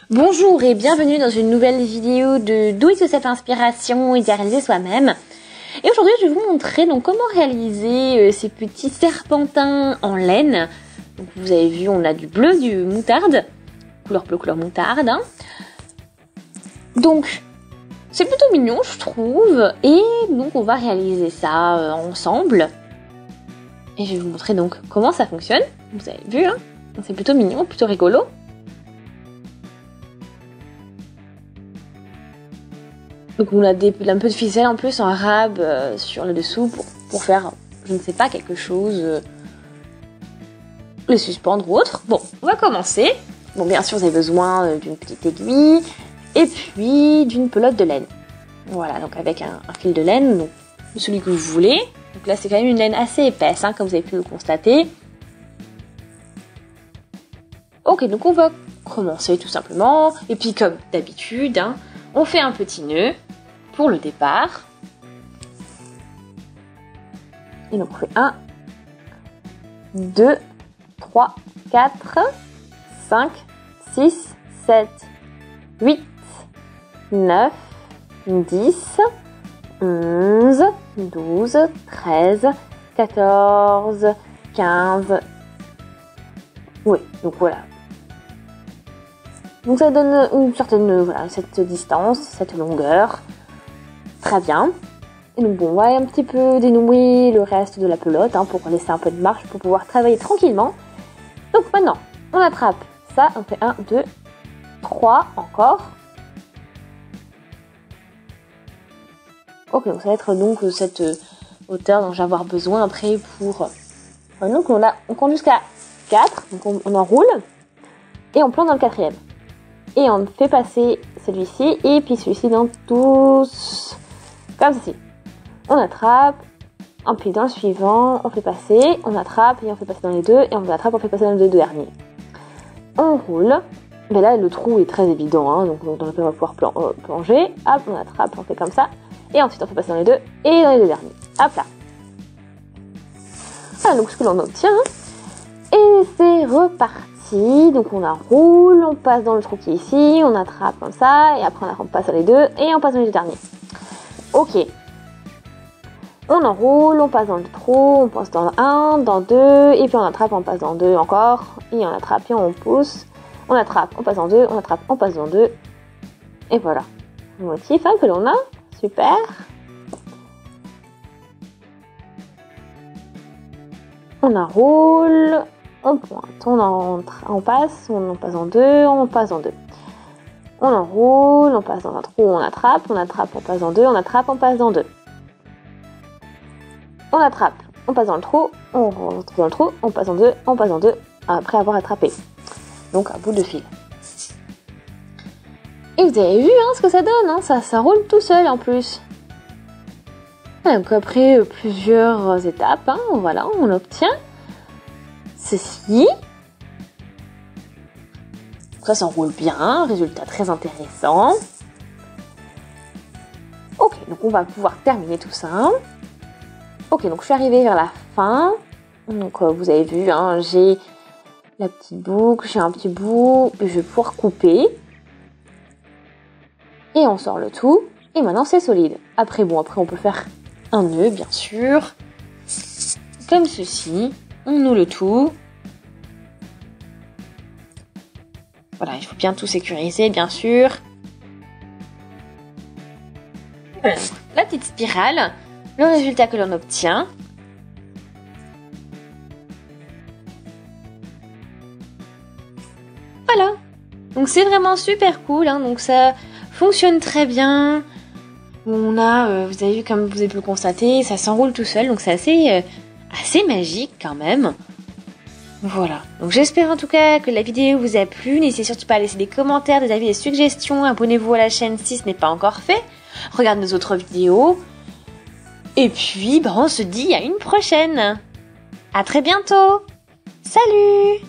Bonjour et bienvenue dans une nouvelle vidéo de Do It Yourself Inspiration et d'y réaliser soi-même. Et aujourd'hui je vais vous montrer donc comment réaliser ces petits serpentins en laine. Donc vous avez vu, on a du bleu, du moutarde, couleur bleu, couleur moutarde. Donc c'est plutôt mignon je trouve, et donc on va réaliser ça ensemble. Et je vais vous montrer donc comment ça fonctionne. Vous avez vu, hein, c'est plutôt mignon, plutôt rigolo. Donc on a un peu de ficelle en plus en arabe sur le dessous pour faire, je ne sais pas, quelque chose, les suspendre ou autre. Bon, on va commencer. Bon, bien sûr, vous avez besoin d'une petite aiguille et puis d'une pelote de laine. Voilà, donc avec un fil de laine, donc celui que vous voulez. Donc là, c'est quand même une laine assez épaisse, hein, comme vous avez pu le constater. Ok, donc on va commencer tout simplement. Et puis comme d'habitude, hein, on fait un petit nœud pour le départ. Et donc on fait 1, 2, 3, 4, 5, 6, 7, 8, 9, 10, 11, 12, 13, 14, 15. Oui, donc voilà. Donc ça donne une certaine, voilà, cette distance, cette longueur. Très bien. Et donc bon, on va un petit peu dénouer le reste de la pelote, hein, pour laisser un peu de marge pour pouvoir travailler tranquillement. Donc maintenant, on attrape ça, on fait 1, 2, 3 encore. Ok, donc ça va être donc cette hauteur dont je vais avoir besoin après pour... Donc on compte jusqu'à 4, donc on enroule et on plante dans le quatrième. Et on fait passer celui-ci et puis celui-ci dans tous, comme ceci. On attrape, et puis dans le suivant, on fait passer, on attrape et on fait passer dans les deux, et on attrape, on fait passer dans les deux derniers. On roule, mais là le trou est très évident, hein, donc dans lequel on va pouvoir plonger. Hop, on attrape, on fait comme ça, et ensuite on fait passer dans les deux et dans les deux derniers. Hop là. Voilà donc ce que l'on obtient, et c'est reparti. Donc on enroule, on passe dans le trou qui est ici, on attrape comme ça, et après on passe dans les deux, et on passe dans les deux derniers. Ok. On enroule, on passe dans le trou, on passe dans le 1, dans 2, et puis on attrape, on passe dans 2 encore, et on attrape et on pousse. On attrape, on passe dans 2, on attrape, on passe dans 2. Et voilà. Le motif, hein, que l'on a. Super. On enroule, on pointe, on passe en 2, on passe en 2. On enroule, on passe dans un trou, on attrape, on passe en 2, on attrape, on passe dans 2. On attrape, on passe dans le trou, on rentre dans le trou, on passe en 2, on passe en 2, après avoir attrapé. Donc un bout de fil. Et vous avez vu, hein, ce que ça donne, hein, ça roule tout seul en plus. Et donc après plusieurs étapes, hein, voilà, on obtient ceci. Ça s'enroule bien, résultat très intéressant. Ok, donc on va pouvoir terminer tout ça. Ok, donc je suis arrivée vers la fin. Donc vous avez vu, hein, j'ai la petite boucle, j'ai un petit bout, je vais pouvoir couper. Et on sort le tout. Et maintenant c'est solide. Après on peut faire un nœud, bien sûr. Comme ceci. On noue le tout. Voilà, il faut bien tout sécuriser, bien sûr. La petite spirale, le résultat que l'on obtient. Voilà. Donc c'est vraiment super cool, hein, donc ça fonctionne très bien. On a, vous avez vu, comme vous avez pu le constater, ça s'enroule tout seul, donc c'est assez magique quand même. Voilà, donc j'espère en tout cas que la vidéo vous a plu. N'hésitez surtout pas à laisser des commentaires, des avis, des suggestions. Abonnez-vous à la chaîne si ce n'est pas encore fait. Regardez nos autres vidéos. Et puis, on se dit à une prochaine. À très bientôt. Salut!